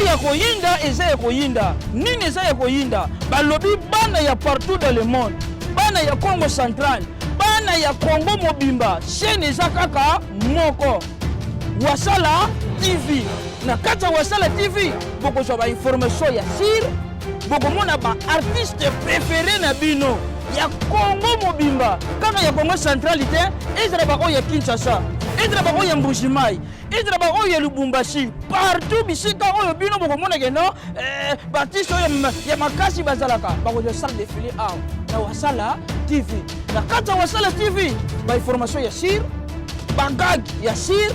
ya koyinda eza ya koyinda nini eza ya koyinda balobi bana ya partout dans le monde bana ya Congo central bana ya Congo mobimba chaîne eza kaka moko Wasala TV na kati ya Wasala TV bokozwa ba information ya sir bokomona ba artiste préféré na bino ya Congo mobimba kaka ya Congo centralité ezala ba ya Kinshasa ezala ba ya Mbujimayi ezala ba ya Lubumbashi partout bisika oyo bino bokomona keno ba artiste ya makasi bazalaka bakozwa salle défilé awa na Wasala TV na kati ya Wasala TV ba information ya sir ba gag ya sir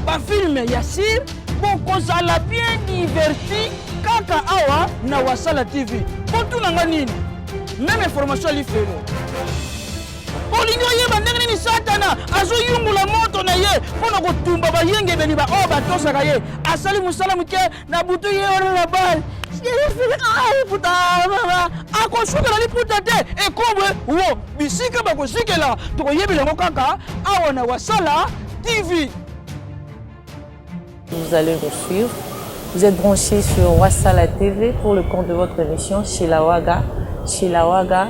ba film ya sir bokozala bien diverti kaka awa na Wasala TV botunanga nini même information li felo olingo yeba ndenge ni satana azoyungula moto na ye pona kotumba bayenge beni ba o batosaka ye asali musala muke na butu ye ora na bal puta akosukela li puta te ekomwe wo bisika bakosikela tokoyebela ngo kaka awa na Wasala TV. Vous allez nous suivre. Vous êtes branchés sur Wasala TV pour le compte de votre émission Chez la Waga. Chez la Waga,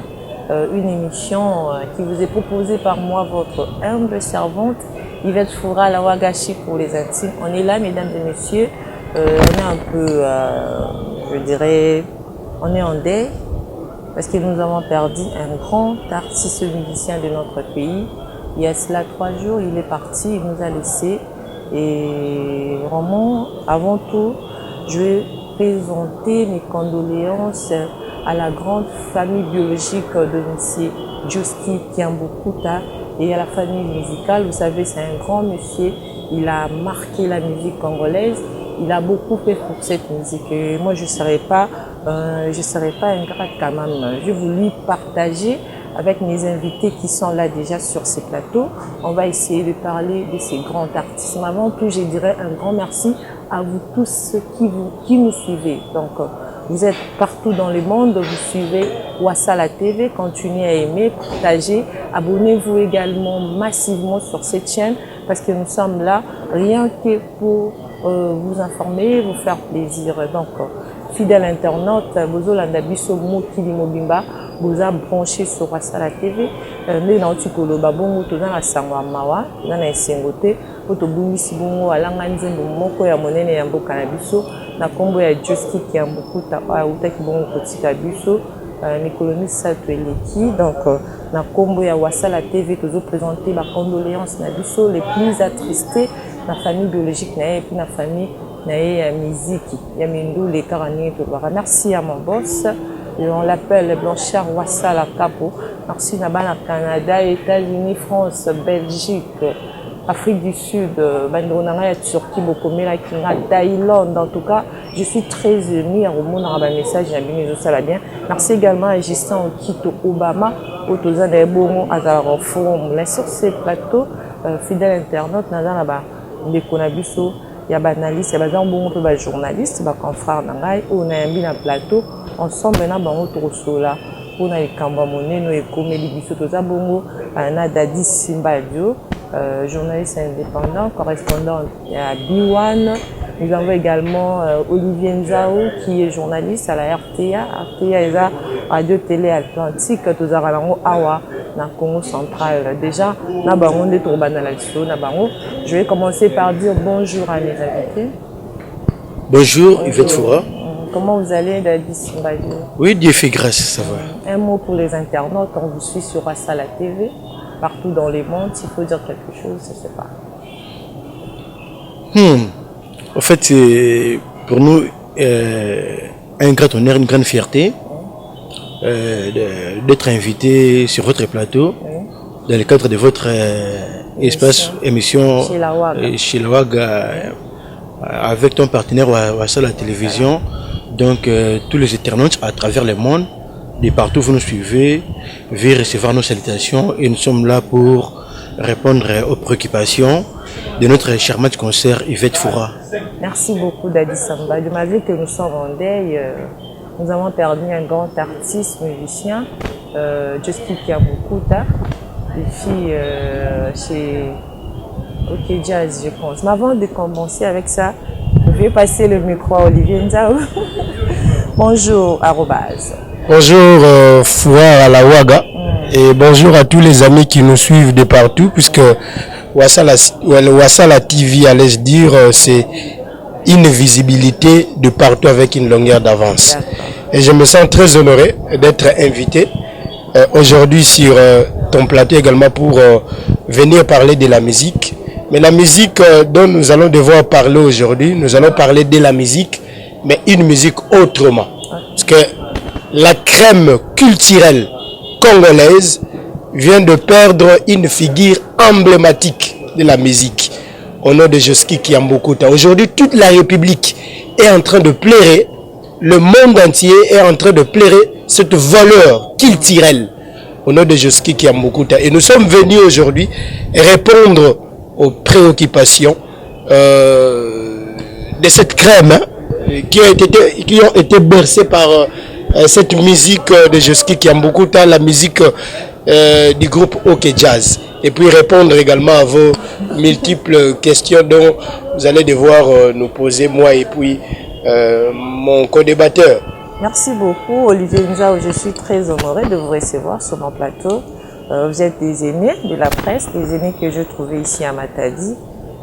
une émission qui vous est proposée par moi, votre humble servante, Yvette Foura, la Wagashi pour les intimes. On est là, mesdames et messieurs. On est un peu, je dirais, on est en deuil parce que nous avons perdu un grand artiste musicien de notre pays. Il y a cela 3 jours, il est parti, il nous a laissés. Et vraiment, avant tout, je vais présenter mes condoléances à la grande famille biologique de M. Joski Kiambokuta et à la famille musicale. Vous savez, c'est un grand monsieur. Il a marqué la musique congolaise. Il a beaucoup fait pour cette musique. Et moi, je ne serais pas ingrate quand même. J'ai voulu partager avec mes invités qui sont là déjà sur ces plateaux. On va essayer de parler de ces grands artistes. Mais avant tout, je dirais un grand merci à vous tous ceux qui nous suivez. Donc, vous êtes partout dans le monde, vous suivez Wasala TV, continuez à aimer, partager, abonnez-vous également massivement sur cette chaîne parce que nous sommes là rien que pour vous informer, vous faire plaisir. Donc, fidèle internaute, Bozolanda Biso Mokili Mobimba, vous a branché sur Wasala TV. Nous avons dit que nous avons dit que nous avons dit que nous avons dit que nous avons dit que nous avons dit que nous avons dit que nous avons na kombo ya Joski Kiambokuta autaki bongo kotika biso Nicolas Sato eleki donc na kombo ya Wasala TV toujours présenter ma condoléances na biso les plus attristés na famille biologique na et puis na famille na ya musique ya Mindou les Karani to merci à mon boss et on l'appelle Blanchard Wasala Capo merci na bana Canada États-Unis France Belgique Afrique du Sud, Turquie, Thaïlande, en tout cas, je suis très émue à mon message, bien. Merci également à Justin Okito Obama, Otoza de Bongo, Azara Forum, sur ces plateaux, fidèle internaute, Nazana, Nekonabiso, il y a des analystes, il y a des journalistes, des confrères, on a un plateau, ensemble, on a un autre sola, on a les Kambamone, nous avons les Bisso, Toza Bongo, on a Dadi Simbadio. Journaliste indépendant, correspondant à B1. Nous avons également Olivier Nzao qui est journaliste à la RTA. RTA est la radio télé atlantique tous Awa dans Congo central. Déjà, je vais commencer par dire bonjour à mes invités. Bonjour Yvette Foura. Comment vous allez, Dadi Simbadio? Oui, Dieu fait grâce, ça va. Un mot pour les internautes, on vous suit sur Wasala TV. Partout dans le monde, s'il faut dire quelque chose, je ne sais pas. En fait, c'est pour nous un grand honneur, une grande fierté d'être invité sur votre plateau dans le cadre de votre espace émission chez la Waga avec ton partenaire Wasala Télévision. Donc, tous les internautes à travers le monde. De partout vous nous suivez, veuillez recevoir nos salutations et nous sommes là pour répondre aux préoccupations de notre charmante concert Yvette Foura. Merci beaucoup Dadi Samba. De ma vie que nous sommes en deuil, nous avons perdu un grand artiste musicien, Joski Kiambokuta, ici chez OK Jazz je pense. Mais avant de commencer avec ça, Je vais passer le micro à Olivier Nzao. Bonjour, arrobase. Bonjour, Foire à la Ouaga. Et bonjour à tous les amis qui nous suivent de partout, puisque Wassala TV, allais-je dire, c'est une visibilité de partout avec une longueur d'avance. Et je me sens très honoré d'être invité aujourd'hui sur ton plateau également pour venir parler de la musique. Mais la musique dont nous allons devoir parler aujourd'hui, nous allons parler de la musique, mais une musique autrement. Parce que la crème culturelle congolaise vient de perdre une figure emblématique de la musique au nom de Josky Kiambukuta. Aujourd'hui, toute la République est en train de pleurer, le monde entier est en train de pleurer cette valeur culturelle au nom de Josky Kiambukuta. Et nous sommes venus aujourd'hui répondre aux préoccupations de cette crème qui ont été bercées par cette musique de Josky Kiambukuta, la musique du groupe OK Jazz. Et puis répondre également à vos multiples questions dont vous allez devoir nous poser, moi et puis mon co-débatteur. Merci beaucoup Olivier Nzao, je suis très honoré de vous recevoir sur mon plateau. Vous êtes des aînés de la presse, des aînés que je trouvais ici à Matadi.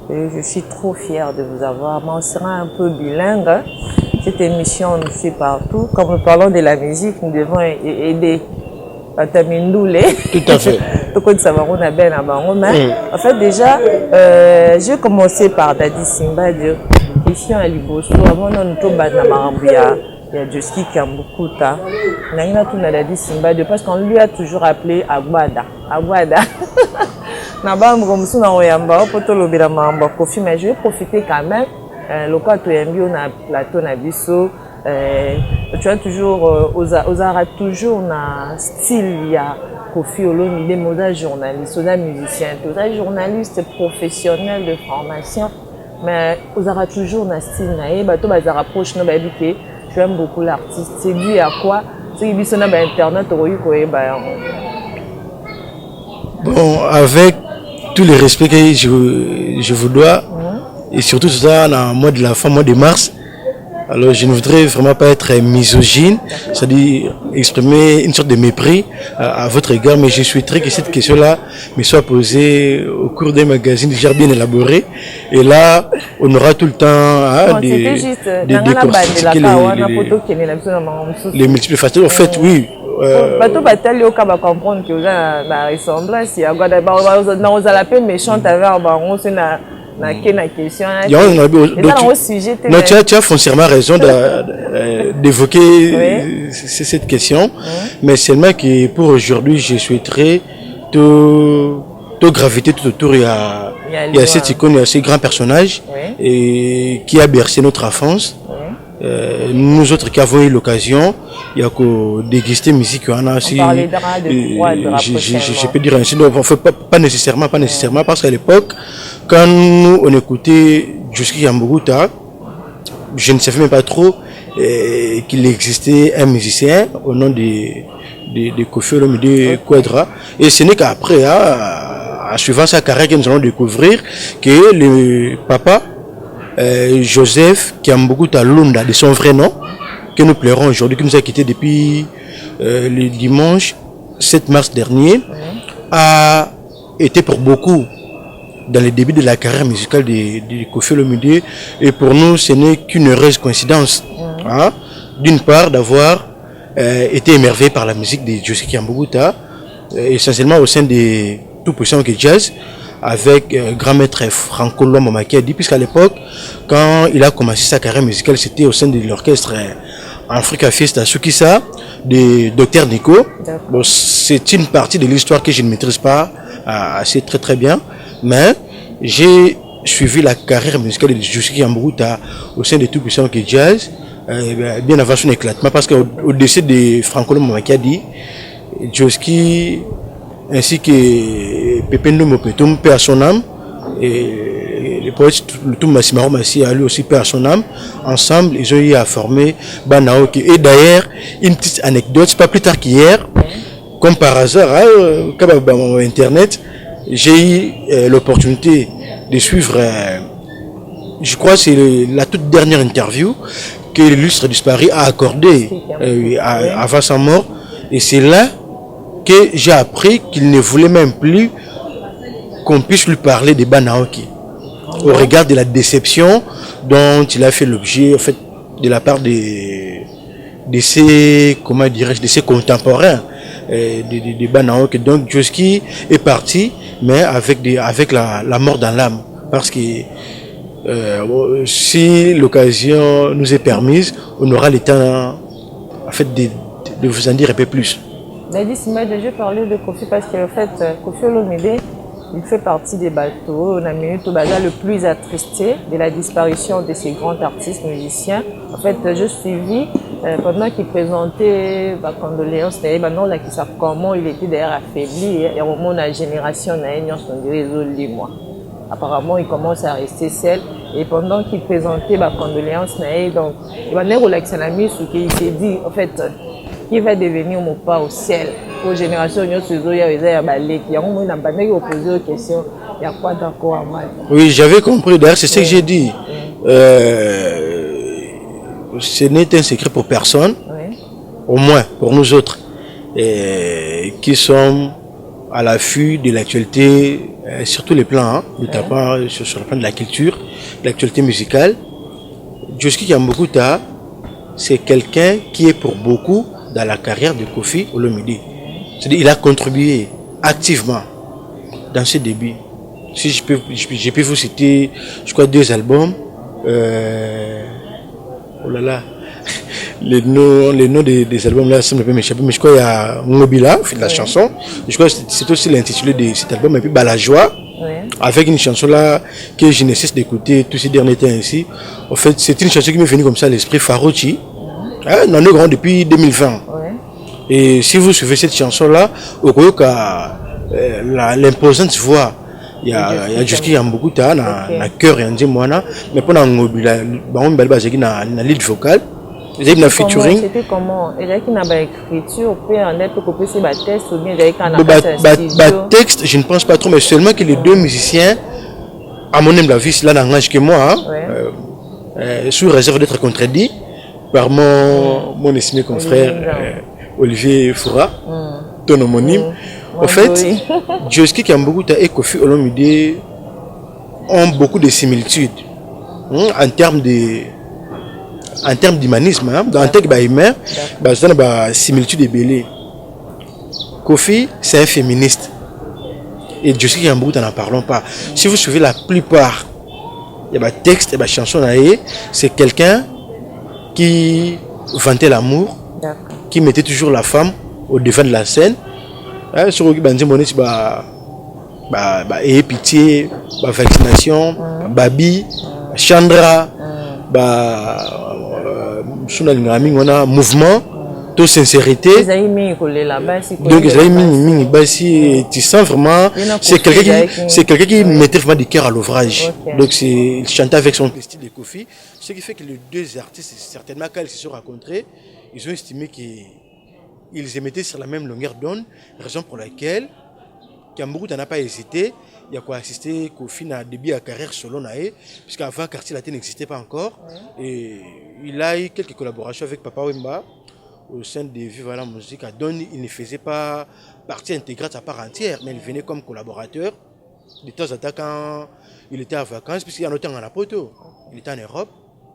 Et je suis trop fière de vous avoir. Moi, on sera un peu bilingue. Hein. Cette émission, on nous suit partout. Comme nous parlons de la musique, nous devons aider à Tamindoulé. Tout à fait. En fait, déjà, j'ai commencé par Dadi Simba de l'émission à Liboso. Avant, nous sommes il y a Josky Kiambukuta. Dadi Simba de parce qu'on lui a toujours appelé Aguada. Aguada. Mais je vais profiter quand même. Le cas tu as un plateau Nabiso. Tu as toujours Ozara toujours un style. Il y a Kofi Olomide, Moda journaliste, Oda musicien, Oda journaliste professionnel de formation. Mais Ozara toujours un style. Bato bazara proche no babike. J'aime beaucoup l'artiste. C'est dû à quoi? C'est qu'il y a internet. Bon, avec tous les respects que je vous dois, et surtout ça dans le mois de la femme, mois de mars, alors je ne voudrais vraiment pas être misogyne, c'est-à-dire exprimer une sorte de mépris à votre égard, mais je souhaiterais que cette question-là me soit posée au cours d'un magazine déjà bien élaboré, et là, on aura tout le temps de décortiquer les multiples facteurs. En fait, oui. Bato batali oka ba comprendre que la ressemblance ya gwada ba on a la peine méchante avec on se na question tu as foncièrement raison d'évoquer cette question, mais seulement que pour aujourd'hui je souhaiterais te graviter tout autour. Il y a cette icône, il y a ce grand personnage et qui a bercé notre enfance. Nous autres qui avons eu l'occasion, il y a que déguster musique, on a aussi. Je peux dire ainsi, donc pas nécessairement, parce qu'à l'époque, quand nous on écoutait Josky Kiambukuta, je ne savais même pas trop qu'il existait un musicien au nom de Kofi Olomide Quadra, et ce n'est qu'après, en suivant sa carrière, que nous allons découvrir que le papa Joseph Kiambukuta Lunda, de son vrai nom, que nous pleurons aujourd'hui, qui nous a quittés depuis le dimanche 7 mars dernier, a été pour beaucoup dans le début de la carrière musicale de Kofi Olomide, et pour nous ce n'est qu'une heureuse coïncidence, d'une part d'avoir été émerveillé par la musique de Josky Kiambukuta, essentiellement au sein de tout puissant OK Jazz, avec grand maître Franco Lomama qui a dit, puisqu'à l'époque, quand il a commencé sa carrière musicale, c'était au sein de l'orchestre Africa Fiesta Sukisa de Dr Nico. Bon, c'est une partie de l'histoire que je ne maîtrise pas assez très bien, mais j'ai suivi la carrière musicale de Josky Kiambukuta au sein de tout puissant OK Jazz, bien avant son éclatement, parce qu'au décès de Franco Lomama qui a dit, Josky ainsi que Pépé Mopetum, paix à son âme, et le poète Massimaro Massi a lui aussi paix à son âme. Ensemble, ils ont eu à former Banaoki. Et d'ailleurs, une petite anecdote, c'est pas plus tard qu'hier, comme par hasard, comme à Internet, j'ai eu l'opportunité de suivre je crois que c'est la toute dernière interview que l'illustre disparu a accordée avant sa mort. Et c'est là que j'ai appris qu'il ne voulait même plus qu'on puisse lui parler des Banaoki. Au regard de la déception dont il a fait l'objet, en fait, de la part de ses, comment dirais-je, de ses contemporains des Banaoki. Donc Djoski est parti, mais avec la mort dans l'âme. Parce que si l'occasion nous est permise, on aura le temps en fait, de vous en dire un peu plus. Nadis, je vais parler de Kofi parce qu'en fait, Kofi Olomide, il fait partie des bateaux, on a minute au bazar le plus attristé de la disparition de ces grands artistes musiciens. En fait, je suivis pendant qu'il présentait condoléances, maintenant là qui savent comment il était d'ailleurs affaibli et au moment de la génération on dirait moi. Apparemment, il commence à rester seul et pendant qu'il présentait condoléances, donc il va relaxer la mise il s'est dit en fait qui va devenir mon pas au ciel. Aux générations, il y a posé aux questions, il y a quoi d'accord à mal. Oui, j'avais compris, d'ailleurs c'est ce que j'ai dit. Ce n'est un secret pour personne, au moins pour nous autres, qui sommes à l'affût de l'actualité, sur tous les plans, notamment sur le plan de la culture, de l'actualité musicale. Djoski Kambukuta, c'est quelqu'un qui est pour beaucoup dans la carrière de Kofi Olomide. C'est-à-dire il a contribué activement dans ses débuts. Si je peux vous citer, je crois 2 albums. Oh là là, les noms des albums là, ça me peut m'échapper, mais je crois qu'il y a Mobila, fait de la chanson. Je crois que c'est aussi l'intitulé de cet album, et puis Balajoie, avec une chanson là que je ne cesse d'écouter tous ces derniers temps ici. En fait, c'est une chanson qui m'est venue comme ça à l'esprit, Farouchi. On en est grand depuis 2020. Et si vous suivez cette chanson-là, au Koyoka, l'imposante voix, il y a Djoski Kambukuta, na cœur et en moana, mais pendant Mobila, on a na lead vocal, il a featuring. C'était comment? Il y a qui n'a pas écriture, puis en est pour copier ses textes ou bien il y a qui n'a texte, je ne pense pas trop, mais seulement que les 2 musiciens, à mon humble avis, c'est là dans l'âge que moi, sous réserve d'être contredit par mon estimé confrère Olivier Foura, ton homonyme. En fait, Djoski Kambukuta et Kofi Olomide ont beaucoup de similitudes en termes d'humanisme, en termes d'humain, il y a une similitude belée. Kofi, c'est un féministe. Et Djoski Kambukuta, n'en parlons pas. Si vous suivez la plupart des textes et des chansons, c'est quelqu'un qui vantait l'amour, qui mettait toujours la femme au devant de la scène. Sur le ayez pitié, vaccination, babi, chandra, mouvement, toute sincérité. Donc tu sens vraiment, c'est quelqu'un qui mettait vraiment du cœur à l'ouvrage. Donc il chantait avec son style de Kofi, ce qui fait que les 2 artistes, certainement quand ils se sont rencontrés, ils ont estimé qu'ils émettaient sur la même longueur d'onde, raison pour laquelle Kambukuta n'a pas hésité. Il y a quoi assister Kofi à début à carrière solo puisqu'avant Quartier Latin n'existait pas encore. Et il a eu quelques collaborations avec Papa Wemba au sein de Viva la Musique. Donc il ne faisait pas partie intégrante à part entière, mais il venait comme collaborateur. De temps en temps quand il était en vacances, puisqu'il y a un temps en Apoto, il était en Europe,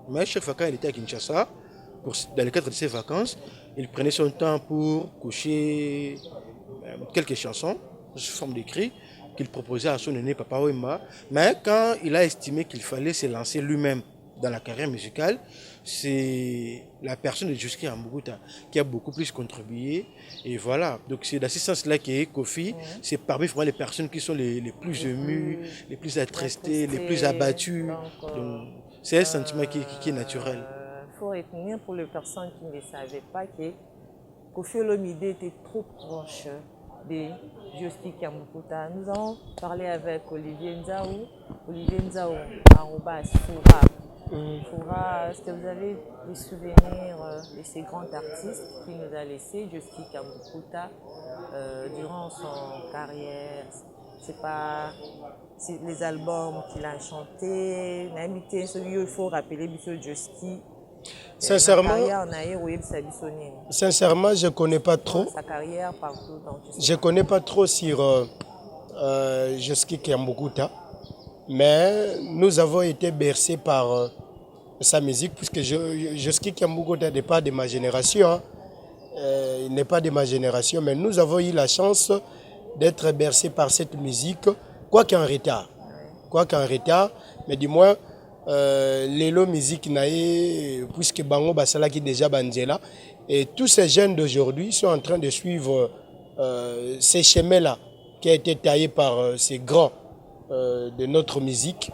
mais chaque fois quand il était à Kinshasa, dans le cadre de ses vacances, il prenait son temps pour coucher quelques chansons sous forme d'écrit qu'il proposait à son aîné Papa Wemba. Mais quand il a estimé qu'il fallait se lancer lui-même dans la carrière musicale, c'est la personne de Djoski Kambukuta qui a beaucoup plus contribué. Et voilà, donc c'est dans ce sens-là que Kofi, c'est parmi vraiment les personnes qui sont les plus émues, les plus attristées, les plus abattues. Donc c'est un sentiment qui est naturel. Il faut retenir pour les personnes qui ne savaient pas que Kofi Olomide était trop proche de Djoski Kambukuta. Nous avons parlé avec Olivier Nzaou, Foura. Foura, est-ce que vous avez des souvenirs de ces grands artistes qui nous a laissé Djoski Kambukuta durant son carrière c'est pas les albums qu'il a chantés. Il faut rappeler Bissot Joski. Sincèrement, je ne connais pas trop. Sa carrière partout. Je ne connais pas trop sur Joski Kiambukuta. Mais nous avons été bercés par sa musique, puisque Joski Kiambukuta n'est pas de ma génération. Hein. Il n'est pas de ma génération, mais nous avons eu la chance d'être bercés par cette musique, quoi qu'en retard. Mais du moins, l'élo musique naïe, puisque Bango Basala qui déjà Banjela, et tous ces jeunes d'aujourd'hui sont en train de suivre ces chemins-là qui a été taillé par ces grands de notre musique,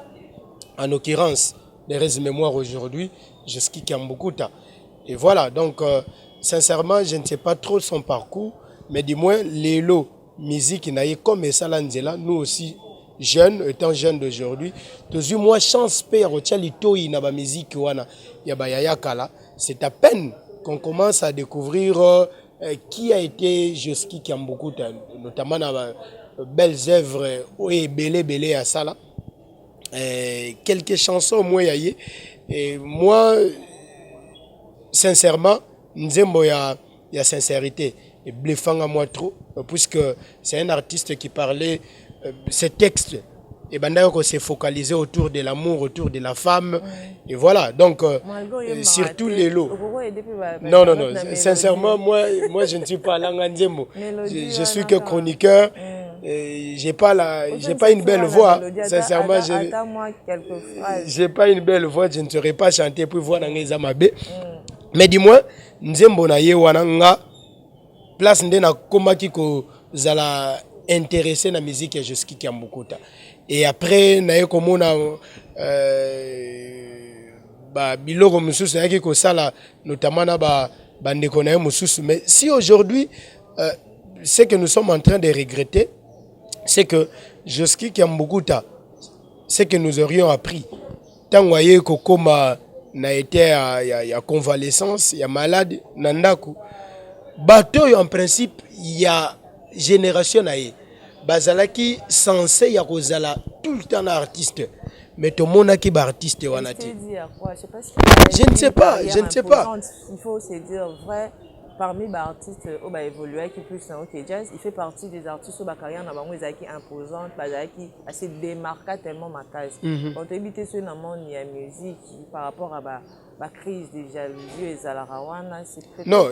en l'occurrence des restes mémoires aujourd'hui, Joski Kiambukuta. Et voilà, donc sincèrement, je ne sais pas trop son parcours, mais du moins, l'élo musique naïe comme Salanzela, nous aussi, jeunes, étant jeunes d'aujourd'hui, toujours moi chance père au Tchalito y na musique wana ya kala, c'est à peine qu'on commence à découvrir qui a été Joski Kiambukuta, notamment dans belles œuvres et belé à ça là. Quelques chansons moi yaye et moi sincèrement nzembo ya sincérité et bluffant à moi trop, puisque c'est un artiste qui parlait ces textes et Bandako s'est focalisé autour de l'amour, autour de la femme. Et voilà, donc surtout les lots. Non, sincèrement, moi je ne suis pas Langanzemo. Je suis que chroniqueur. J'ai pas une belle voix. Sincèrement, j'ai pas une belle voix. Je ne saurais pas chanter pour voir dans les Amabe. Mais dis-moi, Nzembo na ye wananga place ndena komaki ko zala intéressé na musique ya Joski Kiambukuta. Et après naye komona biloko mususu yaki ko sala notamment na bandeko naye mususu. Mais si aujourd'hui ce que nous sommes en train de regretter, c'est que Joski Kiambukuta, ce que nous aurions appris tant waye ko koma na été à convalescence, il y a malade nandaku bateau en principe il y a génération naïe bazalaki censé ya kozala tout le temps artiste mais tout le monde qui est artiste wanati je ne sais pas il faut se dire vrai parmi les artistes qui évolué qui plus OK jazz il fait partie des artistes où carrière na bango ezaki imposante bazalaki assez démarqué tellement ma case on t'habite sur na monde ya musique par rapport à la crise de jalousie et Zalarawana, c'est non,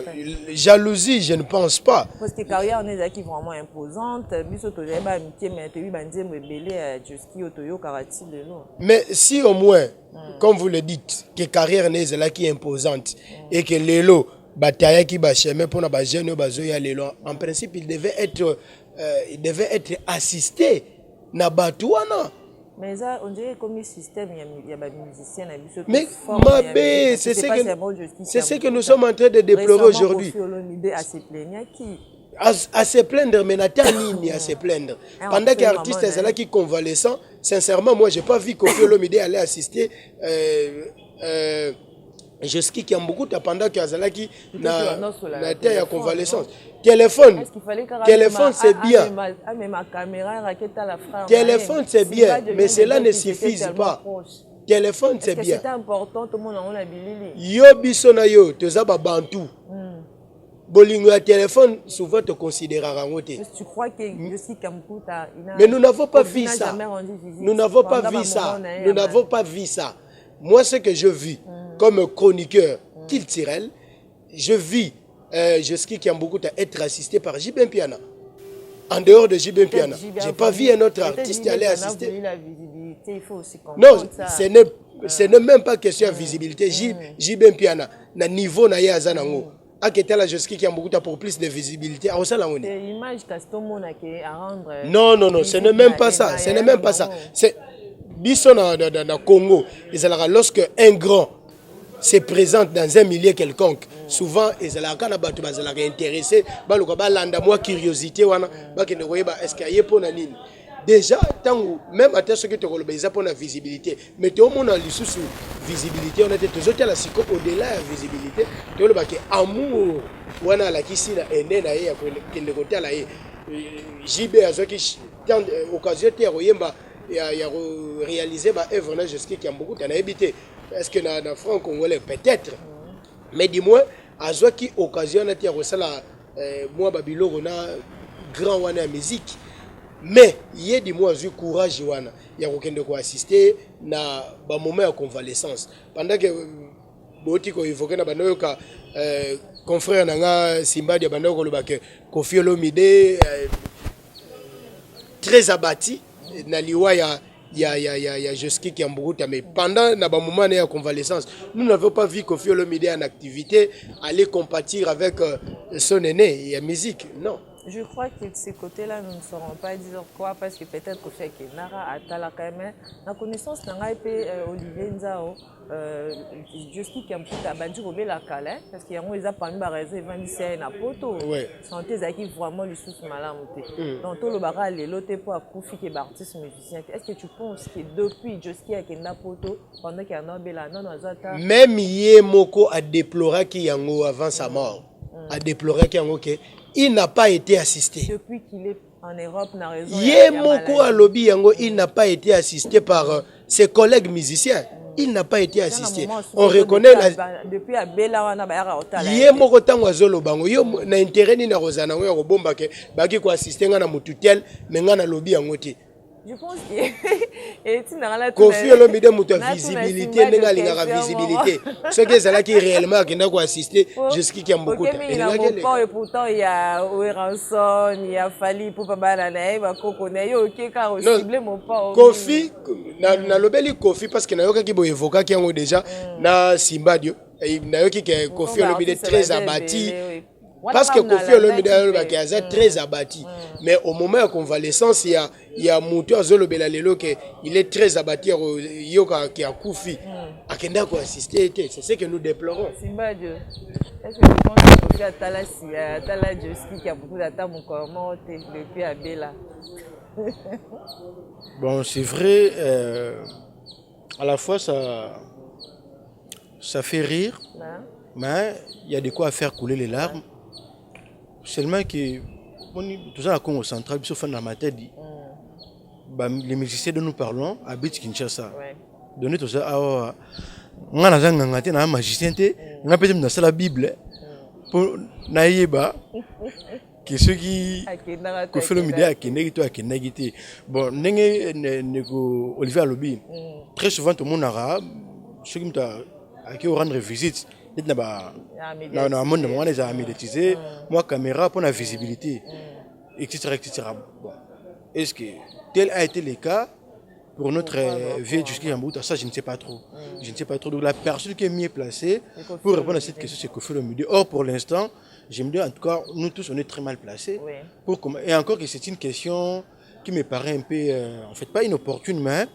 jalousie, je ne pense pas. Parce que carrière on est vraiment imposante, mais si au moins, comme vous le dites, que carrière n'est là qui est imposante et que l'élo bataille qui va chemin pour la jeune bazoya l'élo, en principe il devait être assisté na batouana. Mais ça, on dirait comme un système, il y a des musiciens. Mais c'est ce que nous sommes en train de déplorer aujourd'hui. À se plaindre, mais Nathalie à se plaindre. Pendant que l'artiste est là qui est convalescent, sincèrement, moi, je n'ai pas vu Kofi Olomide aller assister Joski Kiambukuta pendant que Azalaki n'a été à convalescence. Téléphone, c'est bien. Téléphone, c'est bien, mais cela ne suffit pas. Téléphone, c'est bien. C'est important, tout le monde a bilili. Yo bisona yo, tu as bantou. Bolingo à téléphone, souvent te considérera en côté. Tu crois que Joski Kiambukuta. Mais nous n'avons pas vu ça. Nous n'avons pas vu ça. Nous n'avons pas vu ça. Moi, ce que je vis comme chroniqueur culturel, je vis Joski Kiambukuta être assisté par JB Piana. En dehors de JB Piana, je n'ai pas vu un autre artiste aller assister. Non, ce n'est même pas question de visibilité. JB Piana, na niveau na ya zanango. Aketala Joski Kiambukuta pour plus de visibilité. Non, ce n'est même pas ça. Ce n'est même pas ça. C'est Bisson dans Congo. Lorsque un grand se présente dans un milieu quelconque, souvent ils sont intéressés, moi curiosité, est-ce qu'il y a pour déjà, même à ce que tu as pour la visibilité, mais tout le monde a visibilité, on a toujours la au-delà de la visibilité, tu as amour, on a la kisina et JB azoki occasion te royemba ya réaliser ba œuvre na jusqu'à qui a beaucoup t'en habité est-ce que na franc congolais peut-être mais dis-moi azoki occasion na te rosala moi babilo na grand wana ya musique mais yé dis-moi azu courage wana ya kokende ko assister na ba moment ya convalescence pendant que boti ko évoquer na banoyo ka confrère nanga Simba dia banoyo ko lobake Koffi Olomide très abattu na liwa ya Joski Kiamburuta mais pendant na ba moment de convalescence nous n'avons pas vu Koffi Olomide en activité aller compatir avec son aîné et la musique non. Je crois que de ce côté-là, nous ne saurons pas dire quoi, parce que peut-être que fait que Nara Atala quand même, la connaissance n'a pas été Olivier Nzao, Joski Kiamburuta Bandi Robé la Calais, parce qu'il y a un parmi les raisons, ils vendent ici à Poto. Santé Zaki vraiment le sous malamouté. Donc tout le baral est l'autre pour Koufi qui est artiste musicien. Est-ce que tu penses que depuis Joski a Kenda Poto, pendant qu'il y a un Bela non Azata, même Yé Moko a déploré qu'il y a un avant sa mort, a déploré qu'il y a un il n'a pas été assisté. Depuis qu'il est en Europe, n'a raison. Yemoko à lobby yango, il n'a pas été assisté par ses collègues musiciens. Il n'a pas été assisté. On reconnaît la. Depuis Abela wana bayara otala. Yemoko tango azolo bango. Yo na intérêt ni na rozana ngo ko bomba ke baki ko assister nga na mututel mais nga na lobby yango te. Je pense que Koffi Olomide mutu visibilité nenga linga visibilité ce que c'est là qui réellement qui n'a quoi assister jusqu'à qui a beaucoup et pourtant il y a Oeranson il y a Fali pour pas banana ba kokone yo ke ka ciblé mon pas Koffi na lobeli Koffi parce que na yoka ki bo évoquer qui ngo déjà na Simba dio na yoki que Koffi Olomide très abattu. Parce que Koffi Olomide est très abattu. Mais au moment de convalescence, il y a Moutou Azolobela Lelo il est très abattu. Il y a Koufi. Akenda ko assister, c'est ce que nous déplorons. Simba Dieu. Est-ce que tu penses que Koffi Atala Joski qui a beaucoup d'attentes encore depuis Abela? Bon, c'est vrai. À la fois, ça fait rire. Mais il y a de quoi faire couler les larmes. Seulement que tout ça à Congo central, dans ma tête, les musiciens dont nous parlons habitent Kinshasa. Donner tout ça à on a un magicien, on a peut-être dans la Bible pour naïba que ceux qui fait le média qui négatif qui négatif. Bon, nego Olivier Alobi. Très souvent tout le monde a ceux qui m'ont rendre visite. Moi, les amis médiatisés, moi, caméra pour la visibilité, etc. Bon. Est-ce que tel a été le cas pour notre vie jusqu'à Yambouta? Ça, je ne sais pas trop. Je ne sais pas trop. Donc, la personne qui est mieux placée pour répondre à cette question, c'est Koffi Olomide. Or, pour l'instant, je me dis, en tout cas, nous tous, on est très mal placés. Et encore que c'est une question qui me paraît un peu, en fait, pas inopportune, mais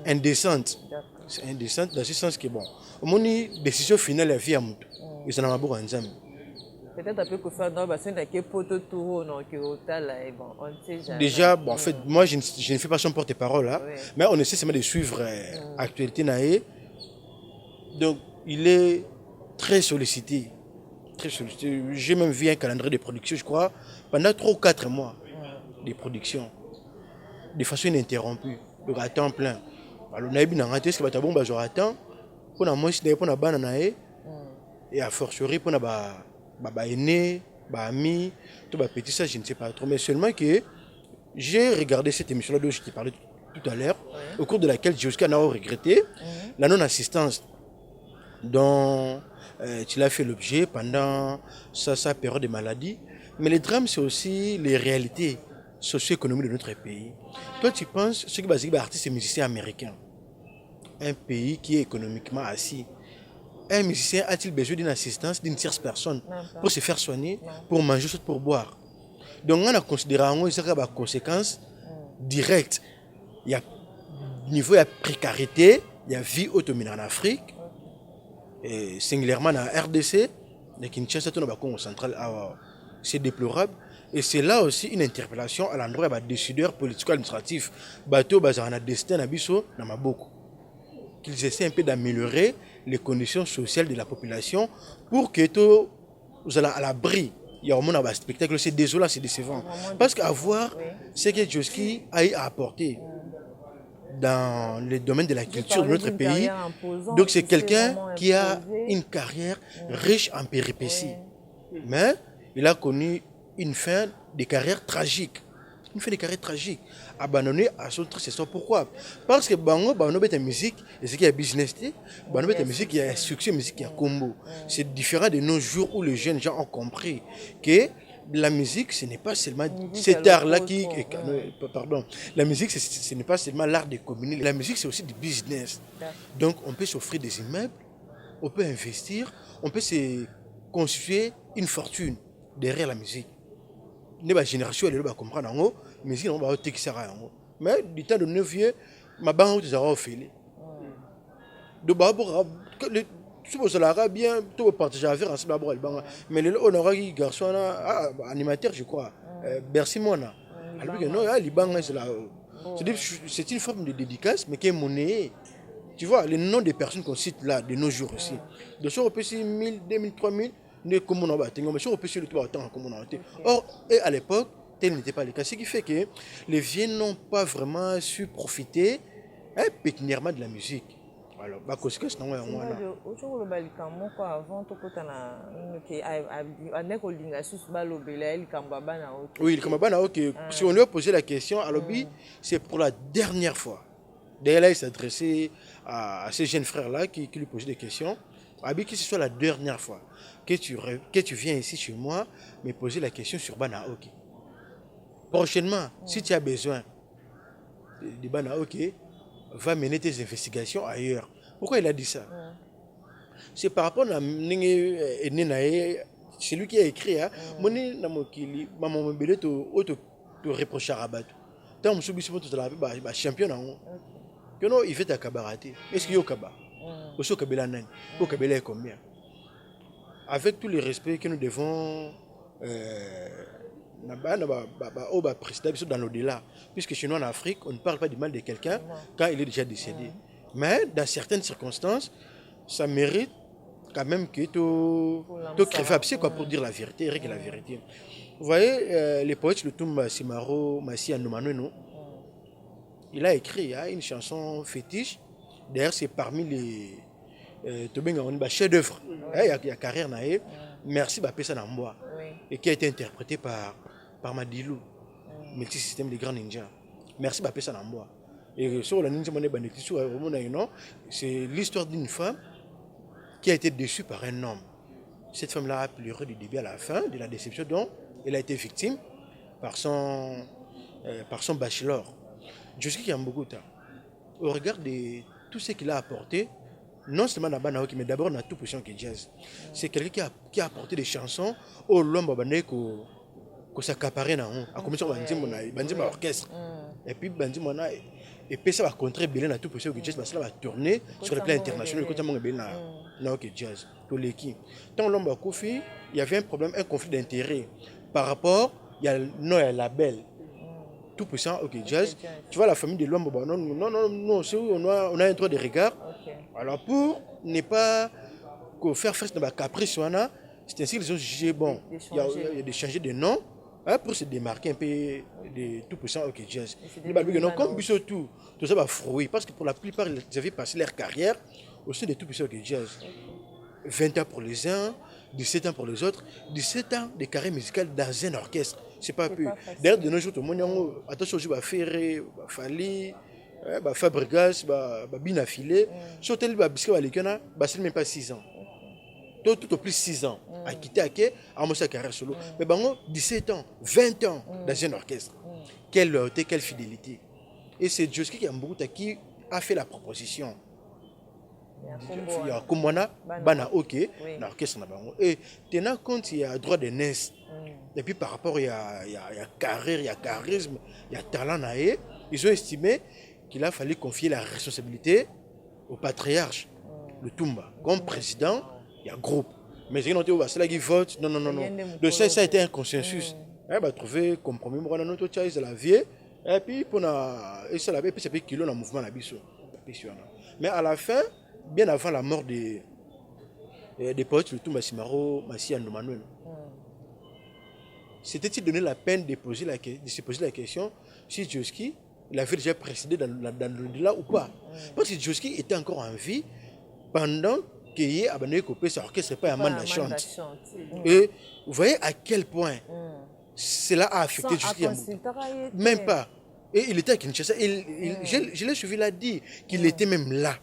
indécente. C'est indécente dans ce sens que, bon, mon décision finale est vie à Moutou. Ils en ont beaucoup ensemble. Peut-être un peu que faire dans bassin avec poto tour non que hôtel et bon on sait jamais. Déjà bon en fait moi je ne fais pas son porte-parole là mais on essaie seulement de suivre l'actualité naé. Donc il est très sollicité. J'ai même vu un calendrier de production je crois pendant 3 ou 4 mois de production de façon ininterrompue donc à temps plein. Alors on a bien raté ce que bon bah j'aurai temps pour la moi pour la banane naé et à fortiori pour la aîné, ami, tout petit ça je ne sais pas trop mais seulement que j'ai regardé cette émission là dont je t'ai parlé tout à l'heure au cours de laquelle Joski a regretté la non-assistance dont tu as fait l'objet pendant sa période de maladie mais le drame c'est aussi les réalités socio-économiques de notre pays. Toi tu penses ce qui est artiste et musicien américain un pays qui est économiquement assis. Un musicien a-t-il besoin d'une assistance d'une tierce personne pour se faire soigner, pour manger, pour boire? Donc on a considéré qu'il y a des conséquences directes. Il y a niveau de précarité, il y a vie autonome en Afrique, et singulièrement en RDC, mais Kinshasa, dans le Congo central, c'est déplorable. Et c'est là aussi une interpellation à l'endroit des décideurs politico-administratifs. Bateau, Bazarana, Destin, Abisso, Namaboko. Qu'ils essaient un peu d'améliorer les conditions sociales de la population pour que tout soit à l'abri il y a au moins un spectacle, c'est désolant, c'est décevant. Parce qu'à voir ce que Djoski a apporté dans le domaine de la culture de notre pays. Donc c'est quelqu'un qui a une carrière riche en péripéties. Mais il a connu une fin de carrière tragique. Une fin de carrière tragique. Abandonné à son triste. Pourquoi? Parce que Bango est une musique, et c'est qu'il y a business, Bango est une musique, il y a un succès, musique, il y a combo. C'est différent de nos jours où les jeunes gens ont compris que la musique, ce n'est pas seulement cet art-là qui... Pardon. La musique, ce n'est pas seulement l'art de communiquer. La musique, c'est aussi du business. Donc, on peut s'offrir des immeubles, on peut investir, on peut se constituer une fortune derrière la musique. La génération, elle va comprendre. La musique, on va texer. Mais du temps de nos vieux, ma banque, tu auras fait. Donc, si vous avez bien, tout le partage à faire ensemble. Mais on aura un garçon, animateur, je crois. Bercy Mona. Alors que non, c'est une forme de dédicace, mais qui est monnaie. Tu vois, les noms des personnes qu'on cite là, de nos jours aussi. De ce on peut citer 1000, 2000, 3000, comme on a battu. Mais on peut citer le tout autant comme on a été. Or, et à l'époque, tel n'était pas le cas. Ce qui fait que les vieux n'ont pas vraiment su profiter pécuniairement de la musique. Alors, bah, qu'est-ce que c'est non, aujourd'hui, le balikamo quoi avant tout quand on a n'est qu'au sous balobela il kambaba na ok. Oui, le kambaba na ok. Si on lui a posé la question, alors c'est pour la dernière fois. D'ailleurs, là, il s'adressait à ces jeunes frères-là qui lui posaient des questions. Abi, que ce soit la dernière fois que tu viens ici chez moi me poser la question sur Banaoke. Prochainement, si tu as besoin de Banaoke, va mener tes investigations ailleurs. Pourquoi il a dit ça? C'est par rapport à celui qui a écrit Moni Namokili, maman Mbele te reprocher à Rabat. Tant que je suis champion, il fait ta cabaret. Est-ce qu'il y a Kaba? Aussi au Kabila Nan. Au Kabila est combien? Avec tout le respect que nous devons dans l'au-delà. Puisque chez nous en Afrique, on ne parle pas du mal de quelqu'un quand il est déjà décédé. Mais dans certaines circonstances, ça mérite quand même que tu crèves abcès pour dire la vérité, règle la vérité. Vous voyez, les poètes, le Toumba Simaro, Massi Anoumanoeno, il a écrit une chanson fétiche. D'ailleurs, c'est parmi les chefs-d'œuvre. Il y a carrière naïe. Merci Bapesa Namboa. Et qui a été interprété par Madilou, multisystème des grands ninjas. Merci Bapesa Namboa. Et sur la ninja c'est l'histoire d'une femme qui a été déçue par un homme. Cette femme-là a pleuré du début à la fin de la déception dont elle a été victime par son bachelor. Jusqu'à Yambogota. Au regard de tout ce qu'il a apporté, non seulement dans Banaoki, mais d'abord dans tout position qui jazz. C'est quelqu'un qui a apporté des chansons au Lomba Baneko, que ça s'accaparait dans a commencé à orchestre. Et puis Bandimona, et puis ça va contrer Bélé dans tout position qui jazz, parce que ça va tourner sur le plan international. Quand on Bélé dans jazz, pour l'équipe. Tant Lomba Kofi, il y avait un problème, un conflit d'intérêt par rapport, il y a le label. Tout puissant, ok, jazz. Tu vois la famille de l'homme, non, on a un droit de regard. Alors pour ne pas faire face à la caprice, c'est ainsi qu'ils ont jugé bon. Il y a de changer de nom pour se démarquer un peu de tout puissant, ok, jazz. Comme tout ça va frouiller parce que pour la plupart, ils avaient passé leur carrière au sein de tout puissant, ok, jazz. 20 ans pour les uns, 17 ans pour les autres, 17 ans de carrière musicale dans un orchestre. C'est pas peu. D'ailleurs, de nos jours, tout le monde a attention, va Ferré, va Fali, va Fabregas, va Binafilé. Surtout, il va biscuit à l'école, c'est même pas 6 ans. Tout au plus 6 ans. À quitter à quai, à sa carrière solo. Mais bon, 17 ans, 20 ans dans un orchestre. Quelle loyauté, quelle fidélité. Et c'est Djoski qui a fait la proposition. Il y a Kumwana, Bana Ok, l'orchestre. Et tenant compte, il y a droit de naissance. Et puis par rapport, il y a carrière, il y a charisme, il y a talent. Ils ont estimé qu'il a fallu confier la responsabilité au patriarche, le Toumba. Comme président, il y a groupe. Mais c'est là qui vote. Non. Donc ça a été un consensus. Il va trouver compromis pour notre choix de la vie. Et puis, c'est puis qu'il y a un mouvement. Mais à la fin, bien avant la mort des poètes, le Toumba Simaro, Massi Anoumanoeno, s'était-il donné la peine de se poser la question si Djoski l'avait déjà précédé dans l'au-delà ou pas. Parce que Djoski était encore en vie pendant qu'il y ait abandonné Copé, ça orchestre pas un mandat chante. Et vous voyez à quel point cela a affecté Djoski. Même pas. Et il était à Kinshasa. Je l'ai suivi, il a dit qu'il était même là.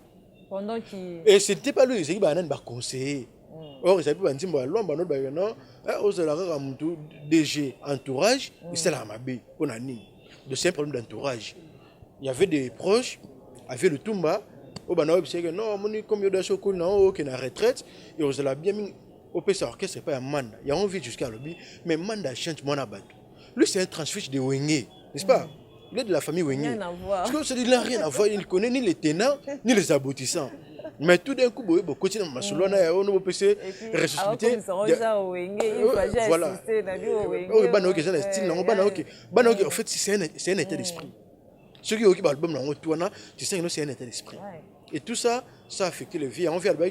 Et ce n'était pas lui, c'est qu'il a conseillé. Or, il s'appelle Bantimbo, l'homme, DG entourage, il s'est là à Mabé, on a ni. De ces problèmes d'entourage. Il y avait des proches, avec le Toumba, au Banaob, c'est que non, mon comme il y a des choses qui sont en retraite, et on a bien mis au PC orchestre, c'est pas un mandat. Il y a envie jusqu'à l'objet, mais mandat change mon abat. Lui, c'est un transfiche de Wengé, n'est-ce pas? Il est de la famille Wengé. Parce que il n'a rien à voir, il ne connaît ni les tenants, ni les aboutissants. Mais tout d'un coup, il continue à Masolona, on peut PC ressusciter. Voilà. En fait, c'est un état d'esprit. Ceux qui ont eu l'album, tu sais que c'est un état d'esprit. Et tout ça, ça a affecté le vie. On vient pour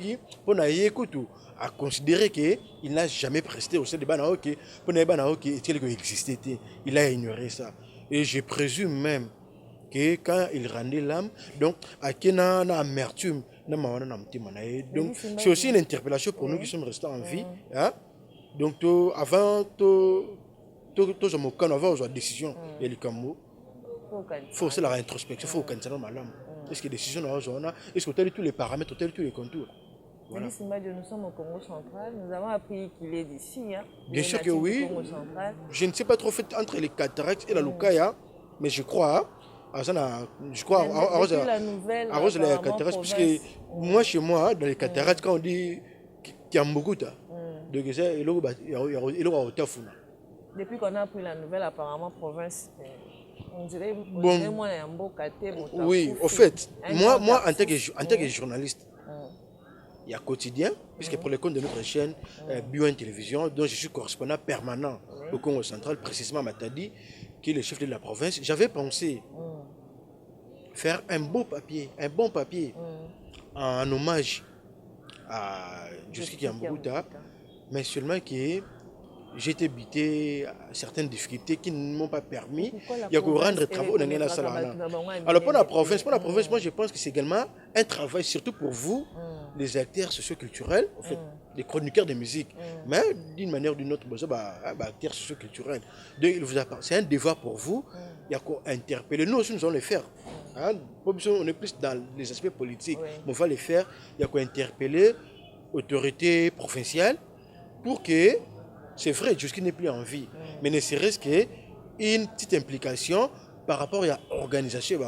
à considérer qu'il n'a jamais presté au sein de Banaoke, pour qu'il existait. Il a ignoré ça. Et je présume même que quand il rendait l'âme, donc, à qui n'a amertume. Donc, c'est aussi une interpellation pour nous qui sommes restés en vie. Hein? Donc, avant la décision, il y a il faut aussi la réintrospection, il faut cancer malam. Est-ce que décision est-ce que tu as tous les paramètres, tu as tous les contours? Voilà. Nous sommes au Congo central, nous avons appris qu'il est d'ici. Hein, bien sûr que oui. Je ne sais pas trop fait entre les cataractes et la Lukaya, mais je crois. Je crois à Rose la cataracte, parce que moi chez moi, dans les cataractes, quand on dit qu'il y a beaucoup de depuis qu'on a pris la nouvelle, apparemment, province, on dirait moi, il y a un beau côté. Oui, au fait, moi en tant que journaliste, il y a quotidien, puisque pour le compte de notre chaîne Bio Télévision, dont je suis correspondant permanent au Congo central, précisément à Matadi, qui est le chef de la province, j'avais pensé faire un bon papier en hommage à Djoski Kiambukuta, mais seulement que j'ai été bité à certaines difficultés qui ne m'ont pas permis de rendre travaux dans la salle. Alors pour la province, moi je pense que c'est également un travail, surtout pour vous, les acteurs socioculturels, en fait, les chroniqueurs de musique, mais d'une manière ou d'une autre, acteurs socioculturels. C'est un devoir pour vous, il y a qu'à interpeller. Nous aussi, nous allons le faire. Hein? On est plus dans les aspects politiques, mais on va le faire. Il y a qu'à interpeller l'autorité provinciale pour que, c'est vrai, Djoski n'est plus en vie, mais ne serait-ce qu'une petite implication par rapport à l'organisation.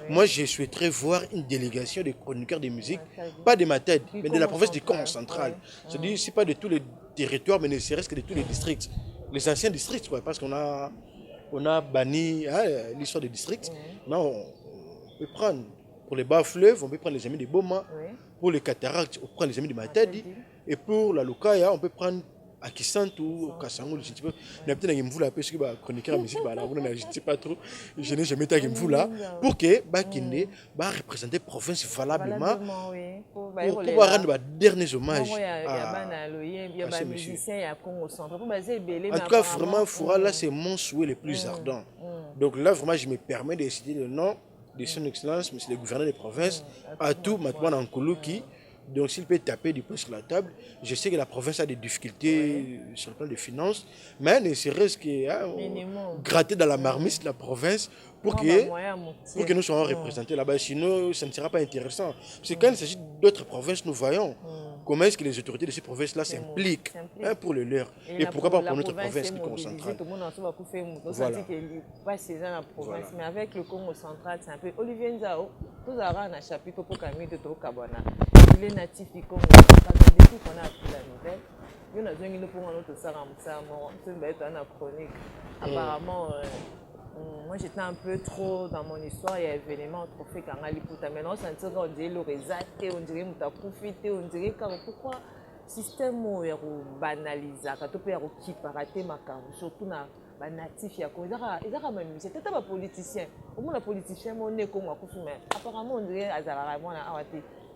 Moi, je souhaiterais voir une délégation de chroniqueurs de musique, pas de ma tête, mais de la province du Congo central. C'est-à-dire, ce n'est pas de tous les territoires, mais ne serait-ce que de tous les districts. Les anciens districts, quoi, parce qu'on a banni l'histoire des districts. Non, on peut prendre, pour les bas fleuves, on peut prendre les amis de Boma. Pour les cataractes, on prend les amis de Matadi. Et pour la Lukaya, on peut prendre à Kisantu, au Kassango, je ne sais pas. On a peut-être un peu parce que chroniqueur de musique, je ne sais pas trop. Je n'ai jamais été un là pour que Bakinde représente la province valablement pour pouvoir rendre les derniers hommages à ces messieurs. En tout cas, vraiment, Foura, là, c'est mon souhait le plus ardent. Donc là, vraiment, je me permets de citer le nom de son excellence, monsieur le gouverneur des provinces, Atou Matouana Nkoulouki. Donc s'il peut taper du poing sur la table, je sais que la province a des difficultés sur le plan des finances, mais ne serait-ce que gratter dans la marmite de la province pour que nous soyons représentés là-bas. Sinon, ça ne sera pas intéressant. Parce que quand il s'agit d'autres provinces, nous voyons comment est-ce que les autorités de ces provinces-là s'impliquent pour le leur. Et pourquoi pas pour notre province du Congo central. Voilà. Mais avec le Congo central, c'est un peu... Olivier Nzao, tout ça a un chapitre pour Camille de Tokabana. Il est natif du Congo central. Depuis qu'on a appris la nouvelle, il y a un peu de chronique. Apparemment, moi j'étais un peu trop dans mon histoire, il y a événement trophée Kangali Puta. Maintenant, on dirait l'orezaté, on dirait Moutakoufité, on dirait pourquoi système est banalisé, quand on peut y parater surtout dans les natifs, c'est peut-être pas politicien. Au moins, les politiciens, on est comme mais apparemment, on dirait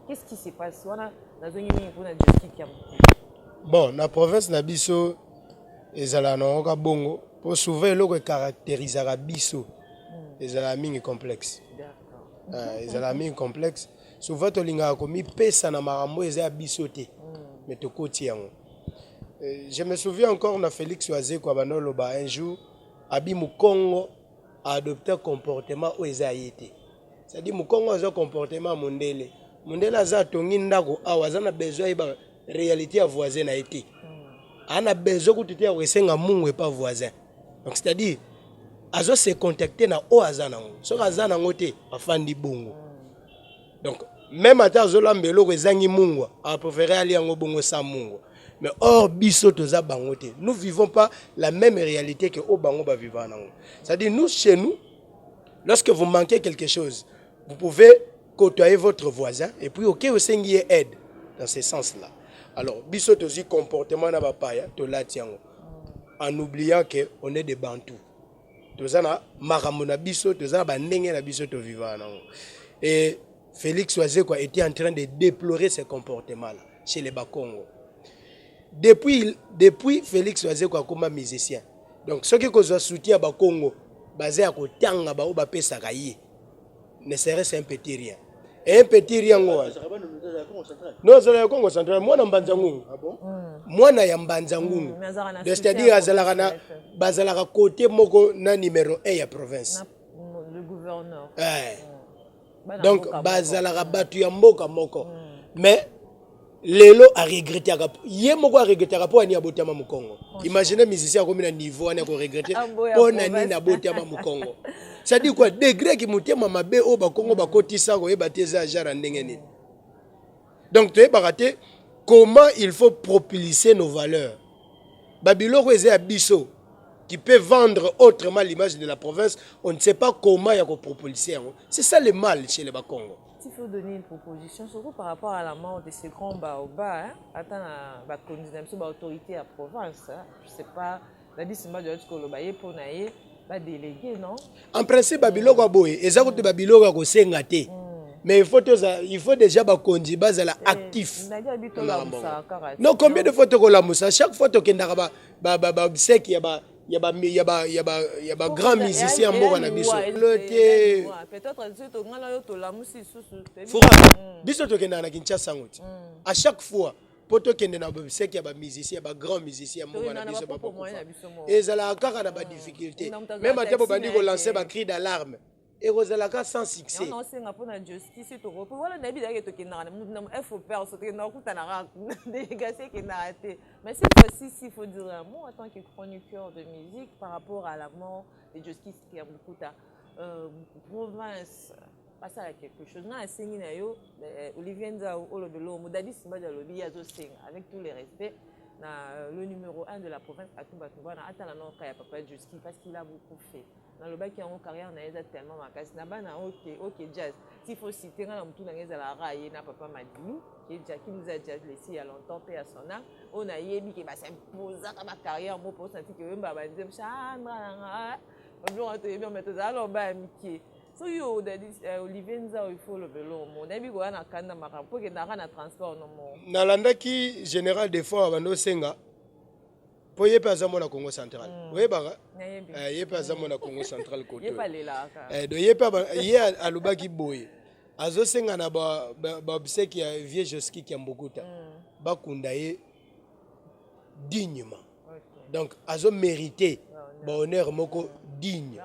qu'est-ce qui se passe? Bon, la province Nabiso, ezala na oka bongo pour souvent eloko caractérisera biso ezala mingi complexe. Ezala mingi complexe. Souvent tolinga komi pesa na marambo eza biso te. Mais to koti yango. Je me souviens encore na Félix Oazé kwa banoloba un jour abi Mukongo a adopté un comportement où eza yete. C'est-à-dire Mukongo a un comportement mondele. Mondele aza tongi ndako awaza na besoin ba réalité ya voisin na été. Ana besoin kututi ya wesenga mungu et pas voisin. Donc c'est-à-dire azo se contacter na o aza nango. So aza nango te afandi bongo. Donc même ata azolambelo ko ezangi mungu a préféré aller yango bongo sa mungu. Mais or biso toza bango te. Nous vivons pas la même réalité que o bango ba vivant nango. C'est-à-dire nous chez nous lorsque vous manquez quelque chose, vous pouvez côtoyer votre voisin et puis OK osengi aide dans ce sens-là. Alors biso tozi comportement na ba paya to latiango en oubliant que on est des bantous. Toza na makambo na biso, toza na ba ndenge na biso to vivant nango. Et Félix Oazé quoi était en train de déplorer ce comportement-là chez les Bakongo. Depuis Félix Oazé quoi comme musicien. Donc ceux qui ont soutien à Bakongo, basé à Kotanga, ba oba pesa kaye, ne serait-ce un petit rien. Et un petit rien quoi. Non, c'est le Congo central. Moi na Mbanzangungu. Ah bon? Moi na Mbanzangungu. C'est-à-dire azalaka bazalaka côté moko na numéro 1 ya province. Le gouverneur. Donc bazalaka batu ya mboka moko. Mais lelo a regretté ye moko a regretté pour ani abotama mu Congo. Imaginez musicien comme na niveau ani ko regretter pour nani na botama mu Congo. Ça dit quoi degré ki mutema mabe o ba Congo ba kotisa ko e bateza jara ndenge nini. Donc tu es baraté comment il faut propulser nos valeurs. Babylone est à biso qui peut vendre autrement l'image de la province, on ne sait pas comment il y a propulser. C'est ça le mal chez les Bakongo. Il faut donner une proposition, surtout par rapport à la mort de ces grands baobas, attends la condamnation de l'autorité à la province. Je ne sais pas, la décision de l'autorité pour naïe, la délégué, non? En principe, Babylone a boy, et ça coûte Babylone a sengate. Mais il faut déjà conduire base actif. Non, combien de fois tu as la moussa? Chaque fois tu as qu'il y a grand musicien mort en abisso. À chaque fois, pour toi qui est un musicien, un grand musicien mort en abisso. Et ça a encore des difficultés. Même à tes bandi ko lancer un cri d'alarme. Et Rosalaka sans succès. Non, c'est un peu de justice. Voilà, Nabi Daguet qui n'a pas il faut perdre ce qui n'a pas délégation qui n'a raté. Mais cette fois-ci, il faut dire un mot en tant que chroniqueur de musique par rapport à la mort de justice qui a beaucoup de province. Pas ça quelque chose. Non, c'est Olivier Nzao, Olobelo, Moudadi Simba de Lobby, avec tous les respects. Le numéro 1 de la province à Touba, na atala no kaya papa Juski parce qu'il a beaucoup fait. Dans le bac qui a une carrière na eza tellement makasi na bana OK jazz. S'il faut citer na mutu na ngeza la raye na papa Madilou qui nous a jazz laissé il y a longtemps paix à son âme. On a yebi qui va s'imposer dans ma carrière mo pour sentir que mba ba nzem chandra na. Bonjour à tous et bien mettre ça alors ba amitié. So yo Olivier Nzao il faut le vélo mon nabi ko na kanda maka pour que na na transport no mo. Na landa ki général des fois bando senga. Pour y passer mon Congo central. Oui baga. Y passer mon Congo central côté. Y pas là. De y pas y a lubaki boy. Azo senga na ba obsèque qui a vieux Joski qui a beaucoup ta. Ba kundaye dignement. Donc azo mérité ba honneur moko digne.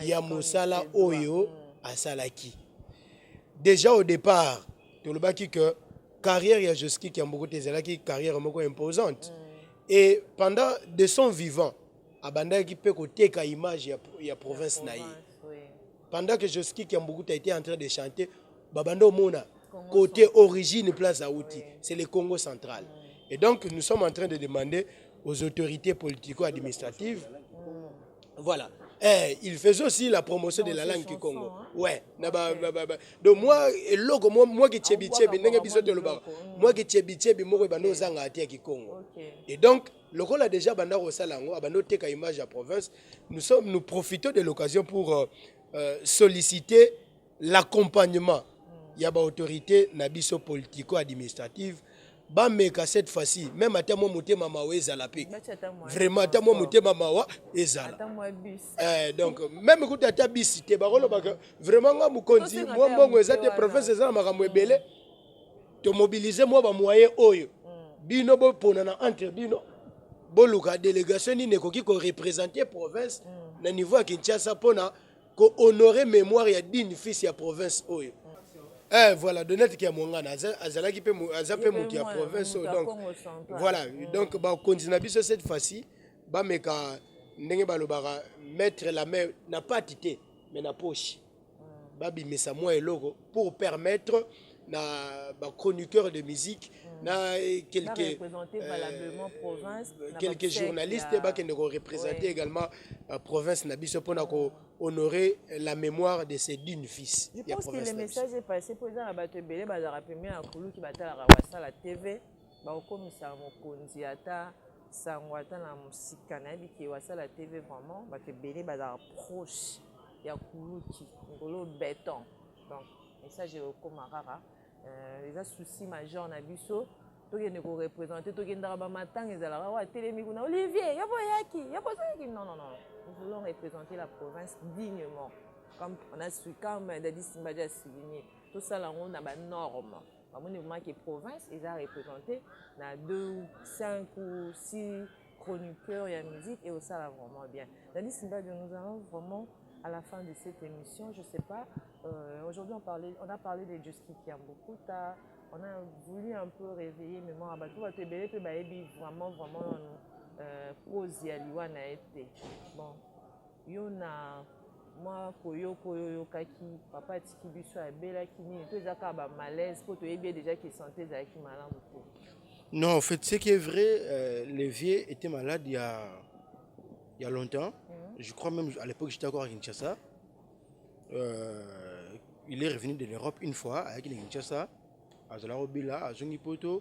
Ya musala oyo asalaki. Déjà au départ, to lubaki que carrière ya Joski qui a beaucoup tezalaki carrière moko imposante. Et pendant de son vivant, Abanda qui peut côté ka image ya province naïe. Pendant que Joski qui a beaucoup été en train de chanter, Babando Mona côté origine place à Outi, c'est le Congo central. Et donc nous sommes en train de demander aux autorités politico-administratives, voilà. Il faisait aussi la promotion de la langue du Congo. Ouais. Donc moi, moi qui tchebi, moi qui tchebi, moi qui zanga atia ki Congo. Et donc, le rôle a déjà banda rosalango, abando teka image à province. Nous profitons de l'occasion pour solliciter l'accompagnement. Il y a une autorité nabiso politico-administrative bameka cette fois-ci même ata mo motema mawa ezala pe vraiment ata mo motema mawa ezala donc même écoute ata bisi te bakoloba vraiment nga mokonzi moi mbongo eza te province eza na makambo ebele to mobiliser moi ba moyen oyo bino bo ponana entre bino boluka délégation nini ekoki ko représenter province na niveau ya Kinshasa pona ko honorer mémoire ya digne fils ya province oyo. Voilà, Donnet qui a mon gars, Azala qui peut monter à province. Donc, voilà, donc, bah, continue cette fois-ci, bah, mais quand mettre la main, n'a pas tité, mais n'a poche. Bah, mais ça, moi, et logo, pour permettre, na chroniqueur de musique, na quelques journalistes qui nous représentent également la province, na biso pour honorer la mémoire de ces dignes fils. Je pense que le message est passé pour les abattre belé, bazara premier à Koulou qui battait la TV, bah au comme ça mon konziata, sangwata na musika na bi qui wasa la TV vraiment, bah que belé bazara proche, ya Koulou qui ngolo béton. Donc message est au comme rara, les soucis majeurs na biso. Tout qui nous représente, tout qui nous a matin, ils allaient voir Télémi, Olivier, non. Nous voulons représenter la province dignement. Comme on a su, comme Dadi Simbadja a souligné, tout ça là, on a des normes. Comme on est que province, ils ont représenté dans 2, 5 ou 6 chroniqueurs et musique et ça là vraiment bien. Dadi Simbadja, nous allons vraiment à la fin de cette émission, je sais pas, aujourd'hui on a parlé de Juski qui a beaucoup tard. On a voulu un peu réveiller mémoire à tout vraiment cause yaliwana été bon yona moi koyo kaki papa tiki biso abela kini to ezaka ba malaise pour to yebi déjà qui santé za ki malamu ko. Non, en fait, ce qui est vrai, les vieux étaient malades il y a longtemps. Je crois même à l'époque j'étais encore à Kinshasa. Il est revenu de l'Europe une fois avec Kinshasa. À Zalaobila, à Zongipoto.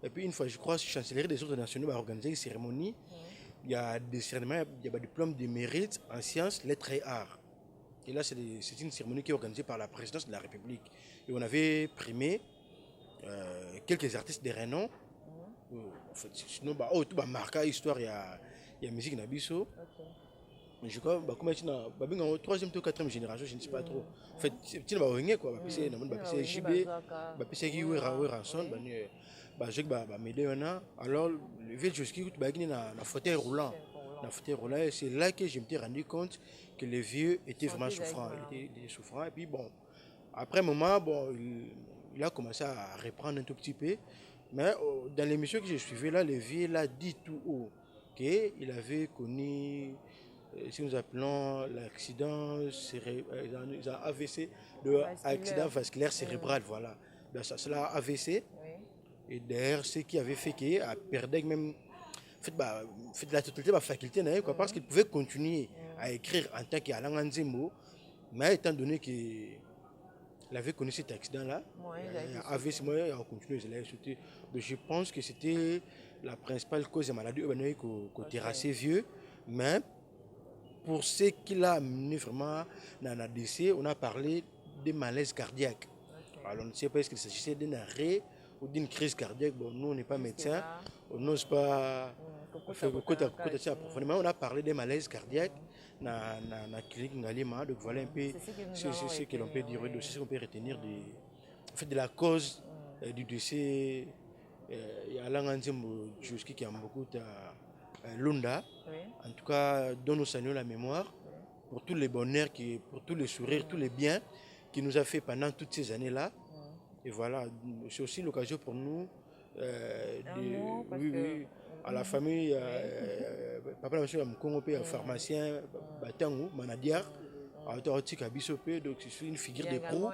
Et puis une fois, je crois, chancellerie des autres nationaux a organisé une cérémonie. Il y a des cérémonies, il y a des diplômes de mérite en sciences, lettres et arts. Et là, c'est une cérémonie qui est organisée par la présidence de la République. Et on avait primé quelques artistes de renom. En fait, sinon, tout marqué histoire, il y a musique Nabiso. Je crois que tu as une troisième ou quatrième génération, je ne sais pas trop. En fait, tu n'as pas rien quoi. C'est JB, c'est qui rançon, alors le vieux Joski tu as un fauteuil roulant. C'est là que je me suis rendu compte que le vieux était vraiment souffrant. Il était souffrant. Et puis bon, après un moment, il a commencé à reprendre un tout petit peu. Mais dans l'émission que j'ai suivie là, le vieux l'a dit tout haut qu'il avait connu. Si nous appelons l'accident AVC, l'accident vasculaire cérébral, voilà. Cela AVC. Et d'ailleurs, ce qui avait fait qu'il a perdu même la totalité de la faculté, parce qu'il pouvait continuer à écrire en tant qu'Alain Nzembo, mais étant donné qu'il avait connu cet accident-là, AVC, il a continué. Je pense que c'était la principale cause de maladie qui terrassait vieux, mais pour ce qu'il a amené vraiment dans la décès, on a parlé de malaise cardiaque. Alors on ne sait pas est-ce qu'il s'agissait d'un arrêt ou d'une crise cardiaque. Bon, nous on n'est pas médecins, on n'ose pas faire beaucoup d'approfondissement. On a parlé de malaise cardiaque dans la clinique Ngalima. Donc voilà un peu ce que l'on peut dire, ce qu'on peut retenir de la cause du décès. Il y a Alain Nzembo qui a beaucoup de Lunda. En tout cas, dont nous saluons la mémoire pour tous les bonheurs, pour tous les sourires, tous les biens qu'il nous a fait pendant toutes ces années-là. Et voilà, c'est aussi l'occasion pour nous à la famille, papa monsieur Mkongo, un pharmacien, Batango, Manadiar, donc je suis une figure de proue.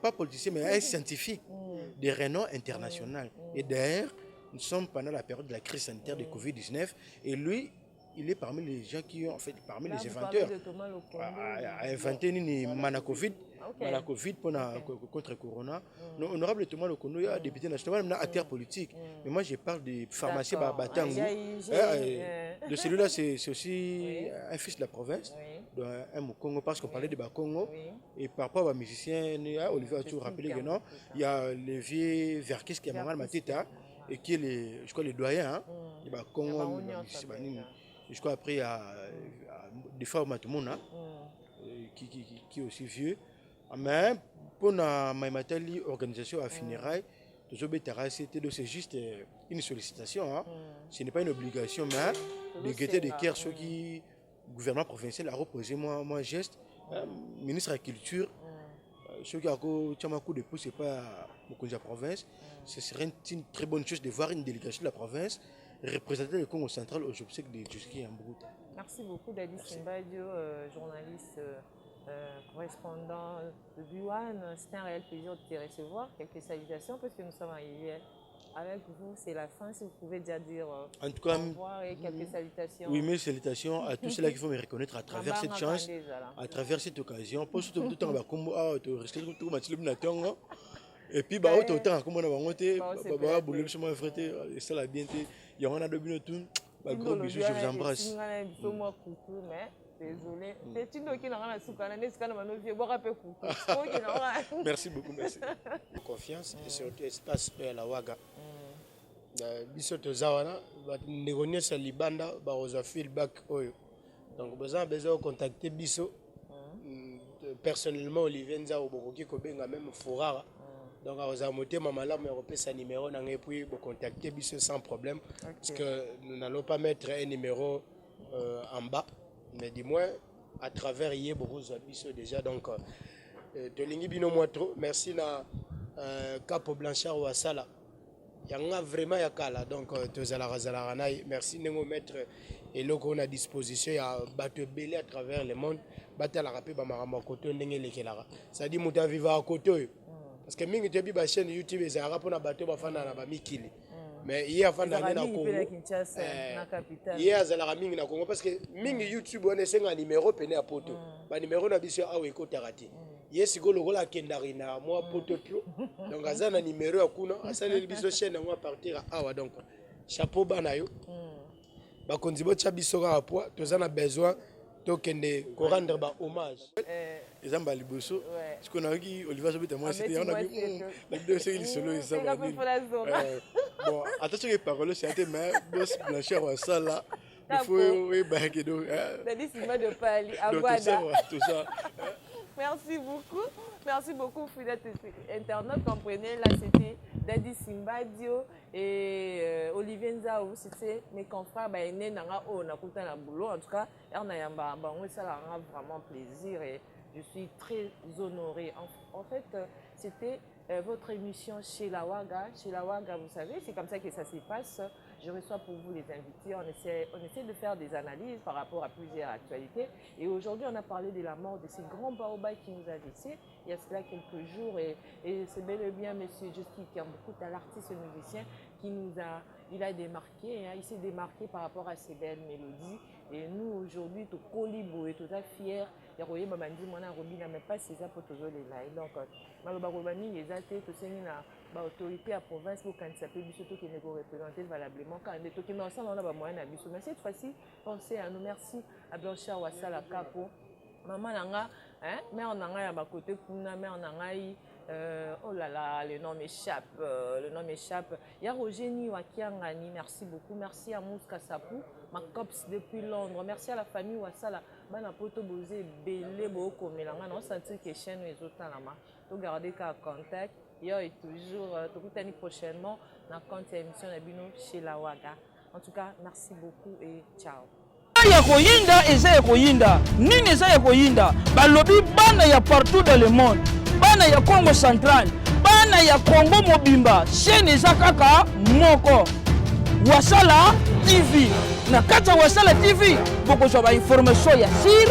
Pas politicien, mais un scientifique de renom international. Et d'ailleurs, nous sommes pendant la période de la crise sanitaire de Covid-19 et lui, il est parmi les gens qui ont, en fait, parmi les inventeurs, a inventé une Mana Covid la Covid contre Corona. Honorable Thomas Lokono, il y a député national, maintenant acteur politique. Mais moi, je parle des pharmaciens Batango. De celui-là, c'est aussi un fils de la province, un Mukongo, parce qu'on parlait de Bakongo. Et par rapport aux musiciens, Olivier a toujours rappelé que non, il y a Lévier Verkis qui est Mangal Matita, et qui est, je crois, le doyen, il y a Bakongo, je crois après il y a des femmes Matumona, qui est aussi vieux. Mais pour la organisation à funérailles, c'est juste une sollicitation. Ce n'est pas une obligation, mais de guetter des cœurs ceux qui, le gouvernement provincial a reposé moi geste, ministre de la Culture, ceux qui ont un coup de pouce, ce n'est pas la province. Ce serait une très bonne chose de voir une délégation de la province représenter le Congo central aux obsèques de Jusqu'à Mbouta. Merci beaucoup, Dadi Simbadio, journaliste, correspondant de Buan. C'est un réel plaisir de te recevoir. Quelques salutations parce que nous sommes arrivés avec vous. C'est la fin. Si vous pouvez déjà dire en tout cas, au revoir et quelques salutations. Oui, mes salutations à tous ceux-là qui vont me reconnaître à travers cette chance, à travers cette occasion. Pour tout le temps, et puis, autant comme on a monté, ça l'a bien été. Il y en a deux minutes, gros bisous, je vous embrasse. Désolé. Merci beaucoup, merci. Confiance et surtout espace à la Waga. Bisoto Zawana, négocier sa libanda, baroza feedback oyo. Donc besoin de contacter Biso. Personnellement, Olivier Nza Obokoki Kobenga même Fourara. Donc, à monter maman là, mais on peut sa numéro, et puis vous contacter Bisso sans problème. Parce que nous n'allons pas mettre un numéro en bas, mais du moins à travers hier, beaucoup de Bisso déjà. Donc, de l'ingé bino moi trop. Merci na Capo Blanchard ou Asala. Il y a vraiment yakala. Donc, merci de nous mettre et là qu'on a à disposition. Il y a battu belé à travers le monde. Battu à la rapide, bamarama côté n'engé lekelara. Ça dit muta viva à côté. Parce que mingi tebi ba chaîne YouTube za rap na bato ba fana na ba mikili. Mais hier avant d'aller na Congo. Hier azala mingi na Congo parce que mingi YouTube on est un numéro pené à poto. Ba numéro na biso awe ko tarati. Yes go logo la kendari na moi poto plo. Donc azana numéro ya kuna asale biso chaîne on va partir à awa donc chapeau bana yo. Ba konzibo cha biso ka poa tozana besoin tokende ko rendre ba hommage. Les amba liboso. Ce qu'on a dit Olivier Zobeta moi c'était on a vu la vidéo c'est il solo ça va. Bon, attention les paroles c'est un mais boss Blanchard ou ça là. Il faut oui bah que donc. Dadi Simba de Pali Aguada. Tout ça. Merci beaucoup fidèles internautes. Comprenez là c'était Dadi Simbadio et Olivier Nzao, c'était mes confrères bah né nanga o na kuta na boulot en tout cas erna yamba bango ça la rend vraiment plaisir et je suis très honorée. En fait, c'était votre émission chez la Waga. Chez la Waga, vous savez, c'est comme ça que ça se passe. Je reçois pour vous les invités. On essaie de faire des analyses par rapport à plusieurs actualités. Et aujourd'hui, on a parlé de la mort de ce grand baobab qui nous a laissé il y a cela quelques jours. Et c'est bel et bien M. Jusky qui a beaucoup à l'artiste musicien qui il a démarqué. Hein, il s'est démarqué par rapport à ses belles mélodies. Et nous, aujourd'hui, tout colibo et tout à fier. Il y a Babandi, mon Robina, mais pas ces pour toujours les lives. Donc, Babani, les athées, tout ça, l'autorité à province, pour quand ça peut surtout qui nous représenter valablement. Quand on est tout ensemble, on a moyen d'abus. Mais cette fois-ci, pensez à nous. Merci à Blanchard Ouassala Capo. Maman Nanga, hein, mais on a un côté Kuna, mais on a oh là là, le nom m'échappe, Il y a Roger Niwakiangani, merci beaucoup. Merci à Mouska Sapou, ma cops depuis Londres. Merci à la famille Ouassala. Bana poto bosé belé boko melanga. On sentit que chaîne les autres là ma. To garder qu'à contact. Yo est toujours. To l'année prochainement dans compte émission Nabino chez la Waga. En tout cas, merci beaucoup et ciao. Ya koyinda eza ya koyinda nini eza ya koyinda balobi bana ya partout dans le monde bana ya Congo central bana ya Congo mobimba chaîne eza kaka moko Ouassala TV na kata Ouassala TV boko zo ba information ya sir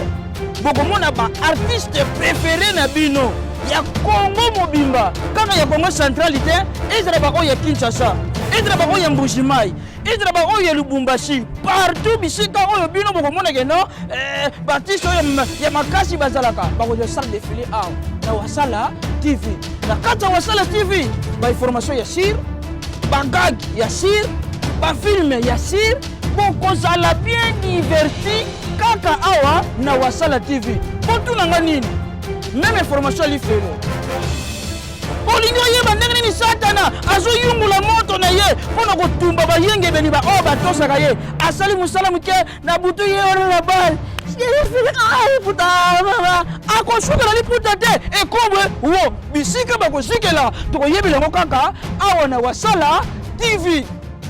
boko mona ba artiste préféré na bino ya Congo mobimba kaka ya Congo centralité ezra ba ko ya Kinshasa ezra ba ko ya Mbujimayi ezra ba ko ya Lubumbashi partout bisika oyo bino boko mona ke no artiste oyo ya makasi bazalaka bako zo salle défilé na Wasala TV. Na kata Wasala TV, ba information ya sir, ba gag ya sir, ba film ya sir, bokozala bien diverti kaka awa na Wasala TV. Botu nanga nini? Même information li felo. Olingo yeba ndenge ni satana azoyungula moto na ye pona kotumba bayenge beni ba o batosaka ye asali musala muke na butu ye ona na bal puta akosukela liputa te ekomwe wo bisika bakosikela tokoyebela ngo kaka awa na Wasala TV.